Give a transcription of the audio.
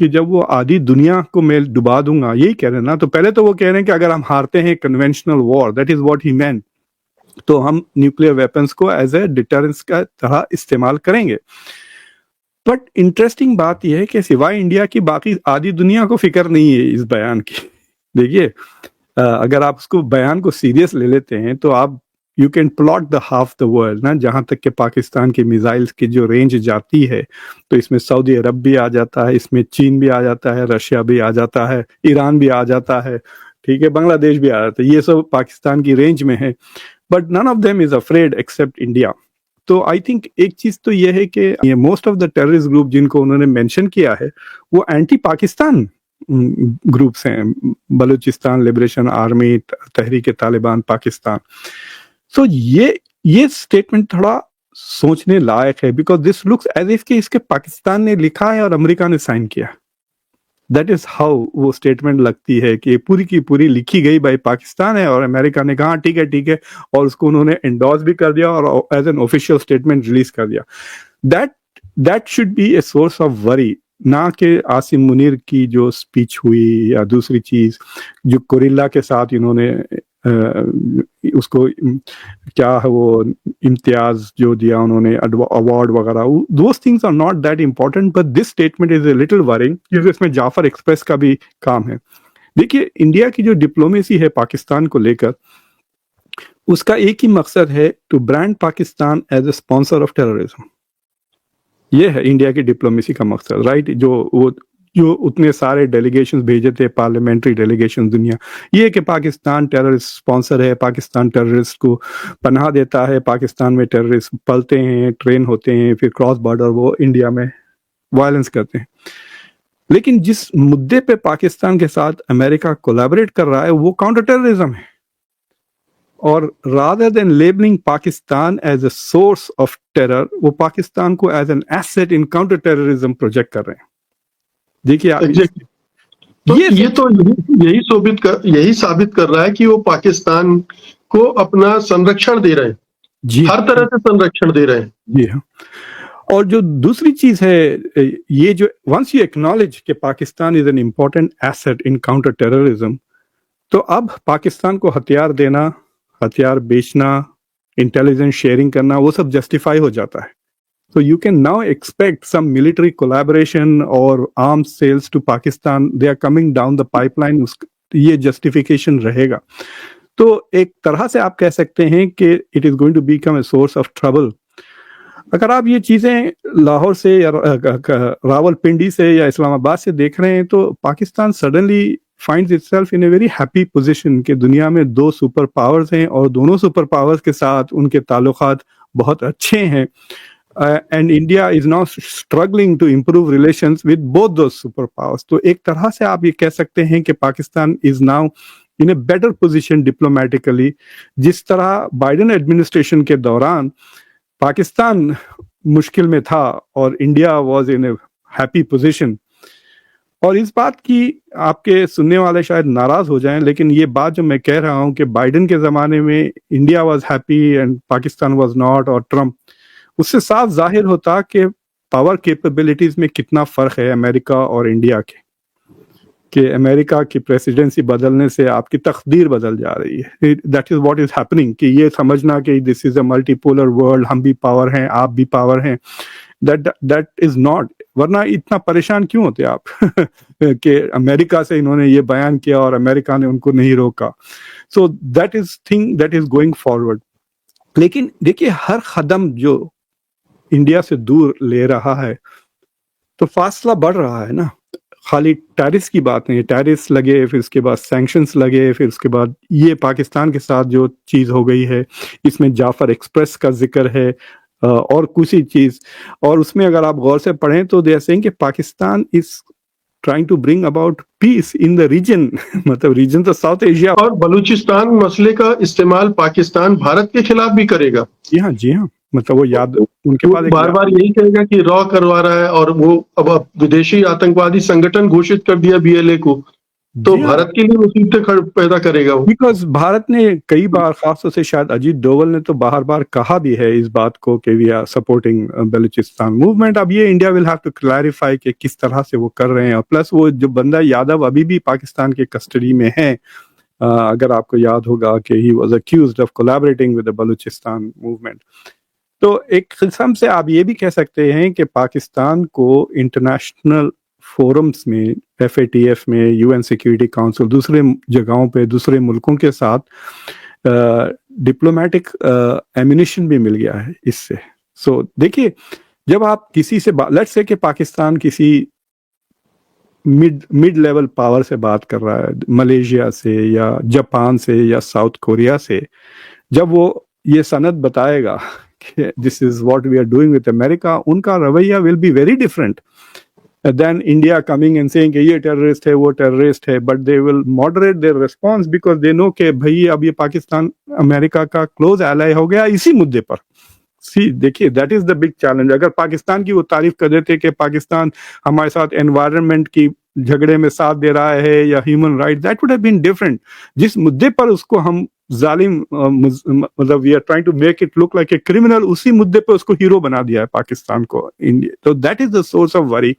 کہ جب وہ آدھی دنیا کو میں ڈبا دوں گا، یہی کہہ رہے ہیں نا. تو پہلے تو وہ کہہ رہے ہیں کہ اگر ہم ہارتے ہیں conventional war, that is what he mean, تو ہم نیوکلیئر ویپنس کو ایز اے ڈیٹرنس کا طرح استعمال کریں گے. بٹ انٹرسٹنگ بات یہ ہے کہ سوائے انڈیا کی باقی آدھی دنیا کو فکر نہیں ہے اس بیان کی. دیکھیے اگر آپ اس کو بیان کو سیریس لے لیتے ہیں تو آپ you can plot the half the world نا. جہاں تک کہ پاکستان کی میزائلز کی جو رینج جاتی ہے تو اس میں سعودی عرب بھی آ جاتا ہے، اس میں چین بھی آ جاتا ہے، رشیا بھی آ جاتا ہے، ایران بھی آ جاتا ہے، ٹھیک ہے، بنگلہ دیش بھی آ جاتا ہے. یہ سب پاکستان کی رینج میں ہے. But none of them is afraid accept India. تو آئی تھنک ایک چیز تو یہ ہے کہ یہ most of the terrorist group جن کو انہوں نے مینشن کیا ہے وہ اینٹی پاکستان گروپس ہیں. بلوچستان لبریشن آرمی، تحریک طالبان پاکستان. سو یہ اسٹیٹمنٹ تھوڑا سوچنے لائق ہے، because this looks as if کہ اس کے پاکستان نے لکھا ہے اور امریکہ نے سائن کیا. دیٹ از ہاؤ وہ اسٹیٹمنٹ لگتی ہے کہ پوری کی پوری لکھی گئی بائی پاکستان ہے اور امریکہ نے کہا ٹھیک ہے اور اس کو انہوں نے انڈورس بھی کر دیا اور as an official statement release کر دیا. That should be a source of worry. نہ کہ عاصم منیر کی جو اسپیچ ہوئی یا دوسری چیز جو کوریلا کے ساتھ انہوں نے اس کو کیا ہے وہ امتیاز جو دیا انہوں نے ایوارڈ وغیرہ، those things are not that important. But this statement is a little wrong کیونکہ اس میں جعفر ایکسپریس کا بھی کام ہے. دیکھیے انڈیا کی جو ڈپلومیسی ہے پاکستان کو لے کر، اس کا ایک ہی مقصد ہے to brand Pakistan as a sponsor of terrorism. یہ ہے انڈیا کی ڈپلومیسی کا مقصد، رائٹ. جو اتنے سارے ڈیلیگیشنز بھیجے تھے، پارلیمنٹری ڈیلیگیشن دنیا، یہ کہ پاکستان ٹیررسٹ اسپانسر ہے، پاکستان ٹیررسٹ کو پناہ دیتا ہے، پاکستان میں ٹیررسٹ پلتے ہیں، ٹرین ہوتے ہیں، پھر کراس بارڈر وہ انڈیا میں وائلنس کرتے ہیں. لیکن جس مدعے پہ پاکستان کے ساتھ امریکہ کولیبریٹ کر رہا ہے وہ کاؤنٹر ٹیررزم ہے. اور rather than labeling Pakistan as a source of terror، وہ پاکستان کو as an asset in counter terrorism project کر رہے ہیں. دیکھیے یہ تو یہی ثابت کر رہا ہے کہ وہ پاکستان کو اپنا سنرکشن دے رہے ہیں، جی ہر طرح سے سنرکشن دے رہے ہیں. جی ہاں. اور جو دوسری چیز ہے یہ جو once you acknowledge کہ Pakistan is an important asset in counter terrorism، تو اب پاکستان کو ہتھیار دینا، ہتھیار بیچنا، انٹیلیجنس شیئرنگ کرنا، وہ سب جسٹیفائی ہو جاتا ہے. So you can now expect some military collaboration or arms sales to Pakistan. They are coming down the pipeline. یہ جسٹیفیکیشن رہے گا. تو ایک طرح سے آپ کہہ سکتے ہیں کہ it is going to become a source of trouble. اگر آپ یہ چیزیں لاہور سے یا راول پنڈی سے یا اسلام آباد سے دیکھ رہے ہیں تو Pakistan suddenly finds itself in a very happy position کہ دنیا میں دو سپر پاورز ہیں اور دونوں سپر پاورز کے ساتھ ان کے تعلقات بہت اچھے ہیں. And India is now struggling to improve relations with both those superpowers. تو ایک طرح سے آپ یہ کہہ سکتے ہیں کہ Pakistan is now in a better position diplomatically. جس طرح بائیڈن ایڈمنسٹریشن کے دوران پاکستان مشکل میں تھا اور India was in a happy position. اور اس بات کی آپ کے سننے والے شاید ناراض ہو جائیں، لیکن یہ بات جو میں کہہ رہا ہوں کہ بائیڈن کے زمانے میں India was happy and Pakistan was not، اور ٹرمپ، اس سے صاف ظاہر ہوتا کہ پاور کیپیبلٹیز میں کتنا فرق ہے امریکہ اور انڈیا کے، کہ امریکہ کی پریسیڈنسی بدلنے سے آپ کی تقدیر بدل جا رہی ہے. That is what is happening, کہ یہ سمجھنا کہ this is a multi polar world, ہم بھی پاور ہیں آپ بھی پاور ہیں، دیٹ از ناٹ. ورنہ اتنا پریشان کیوں ہوتے آپ کہ امریکہ سے انہوں نے یہ بیان کیا اور امریکہ نے ان کو نہیں روکا. So that is thing that is going forward. لیکن دیکھیے ہر قدم جو انڈیا سے دور لے رہا ہے تو فاصلہ بڑھ رہا ہے نا. خالی ٹیرس کی بات نہیں، ٹیرس لگے، پھر اس کے بعد سینکشنز لگے، پھر اس کے بعد یہ پاکستان کے ساتھ جو چیز ہو گئی ہے، اس میں جعفر ایکسپریس کا ذکر ہے اور کچھ چیز. اور اس میں اگر آپ غور سے پڑھیں تو دے آر سیئنگ کہ Pakistan is trying to bring about peace in the region, مطلب ریجن تو ساؤتھ ایشیا. اور بلوچستان مسئلے کا استعمال پاکستان بھارت کے خلاف بھی کرے گا. جی ہاں مطلب وہ یاد ان کے بعد بار بار یہی کہے گا کہ را کروا رہا ہے، اور وہ اب ودیشی آتنکوادی سنگٹن گھوشت کر دیا BLA کو. تو جی ہاں، بھارت کے لیے مصیبتیں پیدا کرے گا وہ. بیکاز بھارت نے کئی بار، خاص طور سے شاید اجیت ڈوول نے تو بار بار کہا بھی ہے اس بات کو کہ we are supporting Balochistan movement. اب یہ India will have to clarify کہ کس طرح سے وہ کر رہے ہیں. اور پلس وہ جو بندہ یادو ابھی بھی پاکستان کے کسٹڈی میں ہے، اگر آپ کو یاد ہوگا کہ he was accused of collaborating with the Balochistan movement. تو ایک قسم سے آپ یہ بھی کہہ سکتے ہیں کہ پاکستان کو انٹرنیشنل فورمز میں، ایف اے ٹی ایف میں، یو این سیکیورٹی کاؤنسل، دوسرے جگہوں پہ دوسرے ملکوں کے ساتھ ڈپلومیٹک ایمونیشن بھی مل گیا ہے اس سے. سو دیکھیے، جب آپ کسی سے لیٹس سے کہ پاکستان کسی مڈ لیول پاور سے بات کر رہا ہے، ملیشیا سے یا جاپان سے یا ساؤتھ کوریا سے، جب وہ یہ سند بتائے گا کہ this is what we are doing with America, ان کا رویہ will be very different than India coming and saying کہ یہ ٹیررسٹ ہے، وہ ٹیررسٹ ہے. But they will moderate their response because they know کہ بھائی اب یہ پاکستان امریکہ کا کلوز ایلائی ہو گیا اسی مدعے پر. دیکھیے that is the big challenge. اگر پاکستان کی وہ تعریف کر دیتے کہ پاکستان ہمارے ساتھ انوائرمنٹ کی جھگڑے میں ساتھ دے رہا ہے یا human right, that would have been different. جس مدعے پر اس کو ہم ظالم، مطلب we are trying to make it look like a criminal, اسی مدعے پہ اس کو ہیرو بنا دیا ہے پاکستان کو. تو that is the source of وری.